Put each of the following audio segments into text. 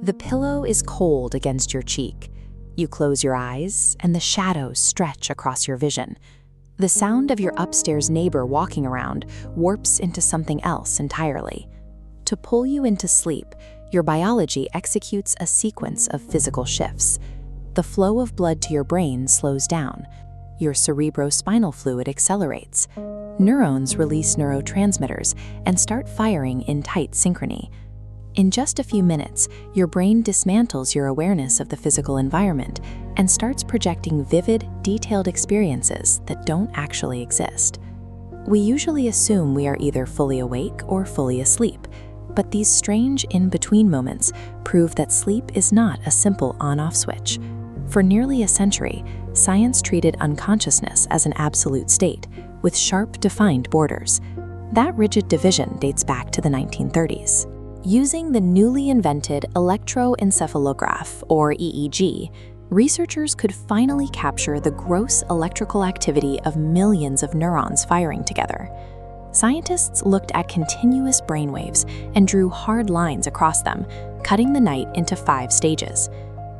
The pillow is cold against your cheek. You close your eyes, and the shadows stretch across your vision. The sound of your upstairs neighbor walking around warps into something else entirely. To pull you into sleep, your biology executes a sequence of physical shifts. The flow of blood to your brain slows down. Your cerebrospinal fluid accelerates. Neurons release neurotransmitters and start firing in tight synchrony. In just a few minutes, your brain dismantles your awareness of the physical environment and starts projecting vivid, detailed experiences that don't actually exist. We usually assume we are either fully awake or fully asleep, but these strange in-between moments prove that sleep is not a simple on-off switch. For nearly a century, science treated unconsciousness as an absolute state, with sharp, defined borders. That rigid division dates back to the 1930s. Using the newly invented electroencephalograph, or EEG, researchers could finally capture the gross electrical activity of millions of neurons firing together. Scientists looked at continuous brainwaves and drew hard lines across them, cutting the night into 5 stages.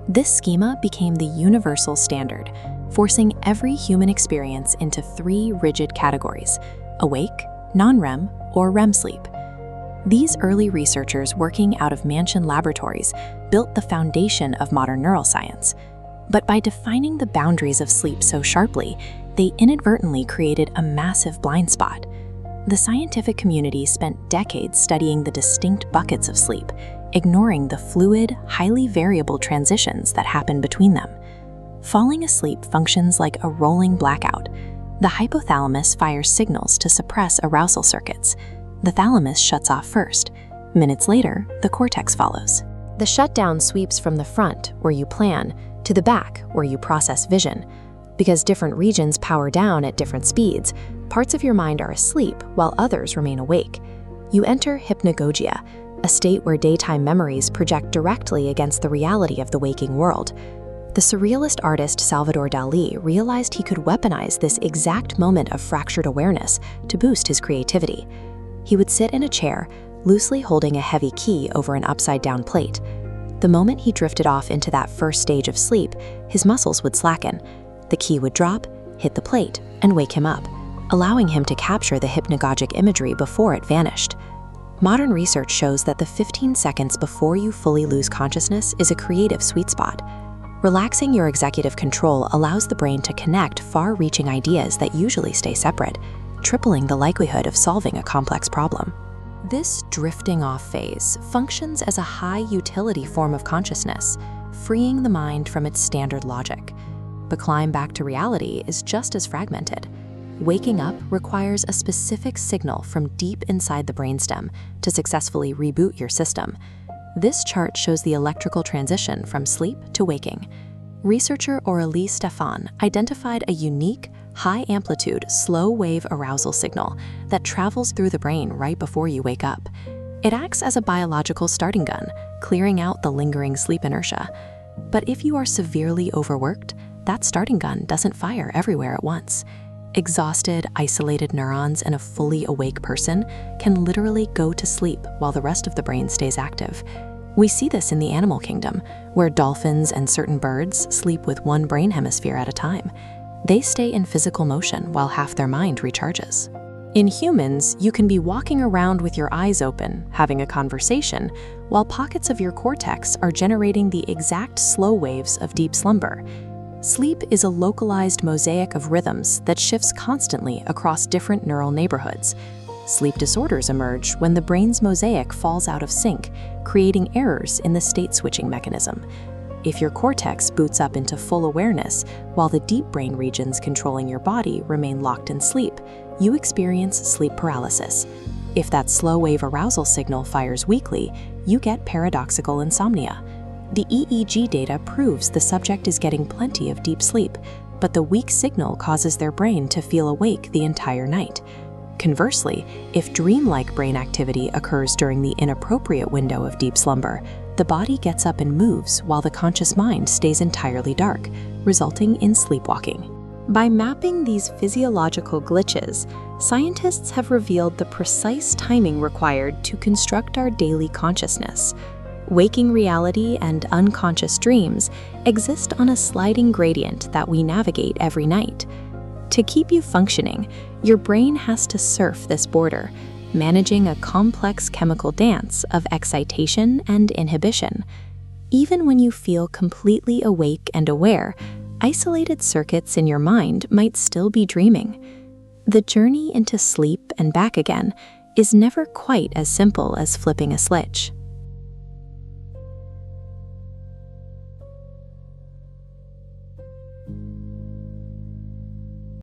This schema became the universal standard, forcing every human experience into 3 rigid categories: awake, non-REM, or REM sleep. These early researchers working out of Mansion laboratories built the foundation of modern neuroscience. But by defining the boundaries of sleep so sharply, they inadvertently created a massive blind spot. The scientific community spent decades studying the distinct buckets of sleep, ignoring the fluid, highly variable transitions that happen between them. Falling asleep functions like a rolling blackout. The hypothalamus fires signals to suppress arousal circuits. The thalamus shuts off first. Minutes later, the cortex follows. The shutdown sweeps from the front, where you plan, to the back, where you process vision. Because different regions power down at different speeds, parts of your mind are asleep while others remain awake. You enter hypnagogia, a state where daytime memories project directly against the reality of the waking world. The surrealist artist Salvador Dalí realized he could weaponize this exact moment of fractured awareness to boost his creativity. He would sit in a chair, loosely holding a heavy key over an upside-down plate. The moment he drifted off into that first stage of sleep, his muscles would slacken. The key would drop, hit the plate, and wake him up, allowing him to capture the hypnagogic imagery before it vanished. Modern research shows that the 15 seconds before you fully lose consciousness is a creative sweet spot. Relaxing your executive control allows the brain to connect far-reaching ideas that usually stay separate, tripling the likelihood of solving a complex problem. This drifting off phase functions as a high-utility form of consciousness, freeing the mind from its standard logic. But climb back to reality is just as fragmented. Waking up requires a specific signal from deep inside the brainstem to successfully reboot your system. This chart shows the electrical transition from sleep to waking. Researcher Aurélie Stéphan identified a unique, high-amplitude, slow-wave arousal signal that travels through the brain right before you wake up. It acts as a biological starting gun, clearing out the lingering sleep inertia. But if you are severely overworked, that starting gun doesn't fire everywhere at once. Exhausted, isolated neurons in a fully awake person can literally go to sleep while the rest of the brain stays active. We see this in the animal kingdom, where dolphins and certain birds sleep with one brain hemisphere at a time. They stay in physical motion while half their mind recharges. In humans, you can be walking around with your eyes open, having a conversation, while pockets of your cortex are generating the exact slow waves of deep slumber. Sleep is a localized mosaic of rhythms that shifts constantly across different neural neighborhoods. Sleep disorders emerge when the brain's mosaic falls out of sync, creating errors in the state-switching mechanism. If your cortex boots up into full awareness, while the deep brain regions controlling your body remain locked in sleep, you experience sleep paralysis. If that slow-wave arousal signal fires weakly, you get paradoxical insomnia. The EEG data proves the subject is getting plenty of deep sleep, but the weak signal causes their brain to feel awake the entire night. Conversely, if dreamlike brain activity occurs during the inappropriate window of deep slumber, the body gets up and moves while the conscious mind stays entirely dark, resulting in sleepwalking. By mapping these physiological glitches, scientists have revealed the precise timing required to construct our daily consciousness. Waking reality and unconscious dreams exist on a sliding gradient that we navigate every night. To keep you functioning, your brain has to surf this border, managing a complex chemical dance of excitation and inhibition. Even when you feel completely awake and aware, isolated circuits in your mind might still be dreaming. The journey into sleep and back again is never quite as simple as flipping a switch.